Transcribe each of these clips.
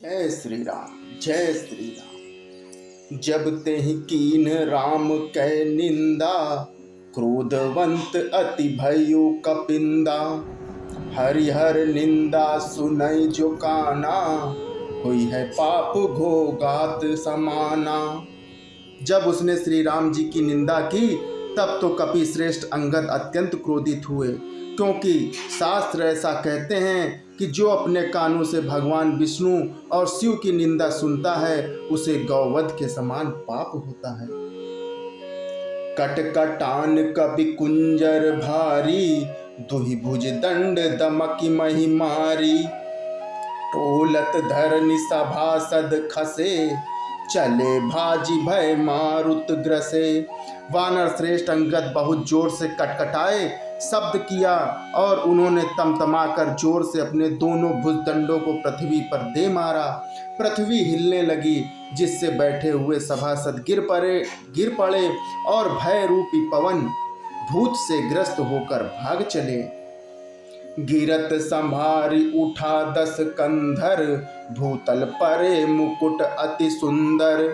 जय श्री राम, जय श्री राम। जब तेहि कीन राम कै निंदा, क्रोधवंत अति भयो कपिंदा। हरिहर निंदा सुनई जो काना, हुई है पाप घोघात समाना। जब उसने श्री राम जी की निंदा की तब तो कपि श्रेष्ठ अंगद अत्यंत क्रोधित हुए, क्योंकि शास्त्र ऐसा कहते हैं कि जो अपने कानों से भगवान विष्णु और शिव की निंदा सुनता है उसे गौवध के समान पाप होता है। कटकटान कपि कुंजर भारी, दुहि भुज दंड दमकि मही मारी। टोलत धरनि सभासद खसे, चले भाजी भय मारुत ग्रसे। वानर श्रेष्ठ अंगद बहुत जोर से कटकटाए, शब्द किया और उन्होंने तमतमाकर जोर से अपने दोनों भुजदंडों को पृथ्वी पर दे मारा। पृथ्वी हिलने लगी, जिससे बैठे हुए सभासद गिर पड़े और भय रूपी पवन भूत से ग्रस्त होकर भाग चले। गिरत संभारी उठा 10 कंधर, भूतल परे मुकुट अति सुंदर।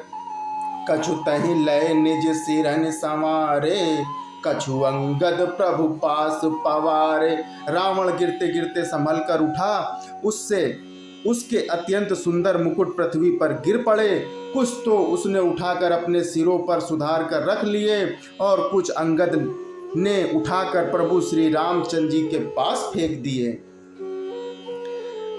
कछु तहि लय निज सिरन संवारे, कछु अंगद प्रभु पास पवारे। रावण गिरते गिरते संभल कर उठा, उसके अत्यंत सुंदर मुकुट पृथ्वी पर गिर पड़े। कुछ तो उसने उठाकर अपने सिरों पर सुधार कर रख लिए और कुछ अंगद ने उठाकर प्रभु श्री रामचंद्र जी के पास फेंक दिए।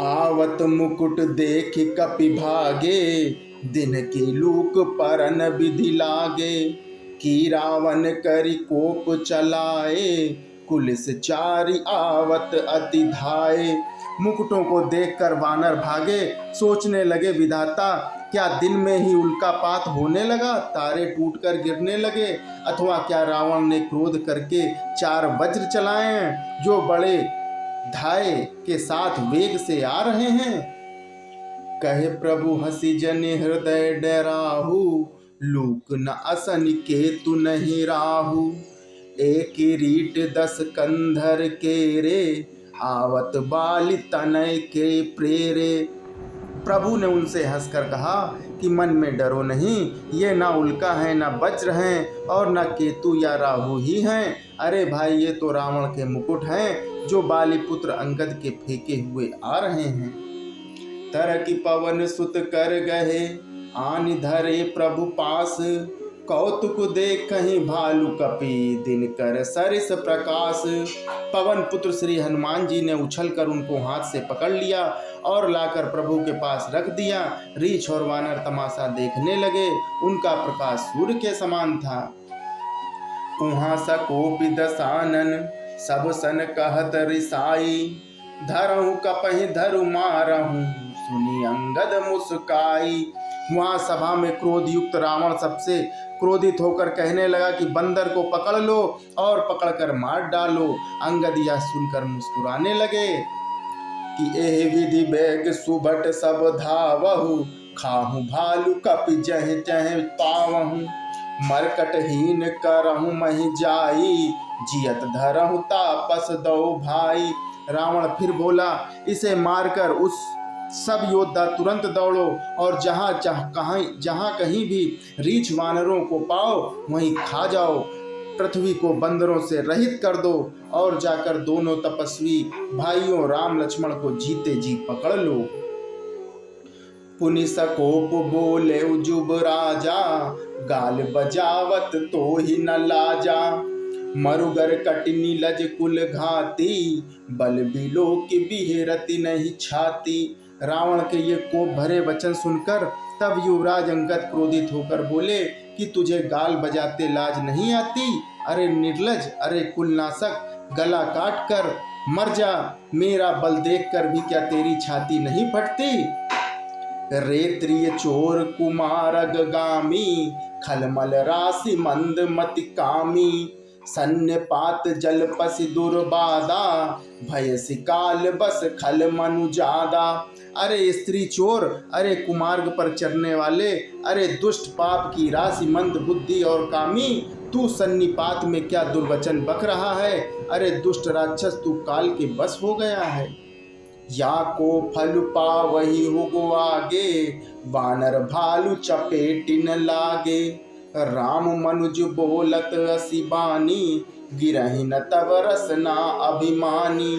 आवत मुकुट देख कपि भागे, दिन की लूक परन विधि लागे। कि रावण करि कोप चलाए, कुलिस चारि आवत अति धाये। मुकुटों को देखकर वानर भागे, सोचने लगे विधाता क्या दिन में ही उल्कापात होने लगा, तारे टूटकर गिरने लगे, अथवा क्या रावण ने क्रोध करके 4 वज्र चलाए जो बड़े धाये के साथ वेग से आ रहे हैं। कहे प्रभु हसी जनि हृदय डराहु, लूक न असन केतु नहीं राहु। एक रीट 10 कंधर केरे, आवत बाली तनय के प्रेरे। प्रभु ने उनसे हंसकर कहा कि मन में डरो नहीं, ये ना उल्का है, ना वज्र हैं और ना केतु या राहु ही हैं। अरे भाई, ये तो रावण के मुकुट हैं जो बाली पुत्र अंगद के फेंके हुए आ रहे हैं। तरह की पवन सुत कर गए, आनि धरे प्रभु पास। कौतुक देख कहीं भालू कपि, दिन कर सरिस प्रकाश। पवन पुत्र श्री हनुमान जी ने उछल कर उनको हाथ से पकड़ लिया और लाकर प्रभु के पास रख दिया। रीछ और वानर तमाशा देखने लगे, उनका प्रकाश सूर्य के समान था। उहाँ सकोपि दसानन, सब सन कहत रिसाई। धरहु कपहि धरु मारहु, सुनी अंगद मुस्काई। वहाँ सभा में क्रोध युक्त रावण सबसे क्रोधित होकर कहने लगा कि बंदर को पकड़ लो और पकड़कर मार डालो। अंगद यह सुनकर मुस्कुराने लगे कि एह विधि बेग सुबट सब धावहु। खाहु भालू कपि जह जह पावहु, मरकटहीन करहु महि जाई। जियत धरहु तापस दो भाई। रावण फिर बोला, इसे मारकर उस सब योद्धा तुरंत दौड़ो और जहाँ कहीं भी रीछ वानरों को पाओ वहीं खा जाओ। पृथ्वी को बंदरों से रहित कर दो और जाकर दोनों तपस्वी भाइयों राम लक्ष्मण को जीते जी पकड़ लो। पुनि सकोप बोले उजुब राजा, गाल बजावत तो ही न लाजा। मरुगर कटनी लज कुल घाती, बल बिलो की बिहरती नहीं छाती। रावण के ये कोप भरे वचन सुनकर तब युवराज अंगद क्रोधित होकर बोले कि तुझे गाल बजाते लाज नहीं आती? अरे निर्लज, अरे कुलनाशक, गला काट कर मर जा। मेरा बल देखकर भी क्या तेरी छाती नहीं फटती? रेत्रिय चोर कुमारग गामी, खलमल राशि मंद मति कामी। सन्यपात जलपसि दुर्बादा, भय सिकाल बस खल मनु जादा। अरे स्त्री चोर, अरे कुमार्ग पर चढ़ने वाले, अरे दुष्ट पाप की राशि मंद बुद्धि और कामी, तू सन्निपात में क्या दुर्वचन बक रहा है? अरे दुष्ट राक्षस, तू काल के बस हो गया है। या को फल पावही हुगो आगे, वानर भालू चपेटिन लागे। राम मनुज बोलत असी बानी, गिरहि न तब रसना अभिमानी।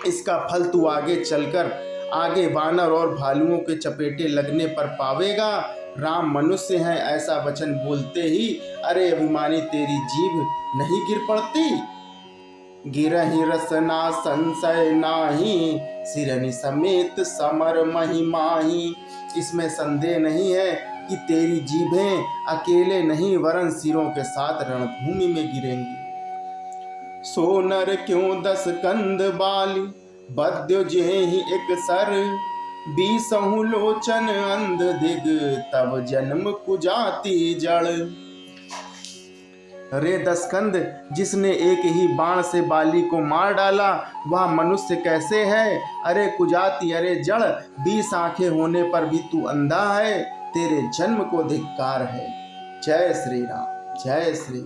इसका फल तू आगे चलकर आगे वानर और भालुओं के चपेटे लगने पर पावेगा। राम मनुष्य हैं ऐसा वचन बोलते ही अरे अभिमानी तेरी जीभ नहीं गिर पड़ती। गिरहि रसना संशय नाही, सिरनि समेत समर महिमाही। इसमें संदेह नहीं है कि तेरी जीभें अकेले नहीं वरन सिरों के साथ रणभूमि में गिरेंगी। सोनर क्यों 10 कंद बाली, बद्यो जेहि एक सर। 20 लोचन अंध दिग, तब जन्म कुजाति जड़। रे 10 कंद, जिसने एक ही बाण से बाली को मार डाला वह मनुष्य कैसे है। अरे कुजाति, अरे जड़, 20 आंखें होने पर भी तू अंधा है, तेरे जन्म को धिक्कार है। जय श्री राम, जय श्री।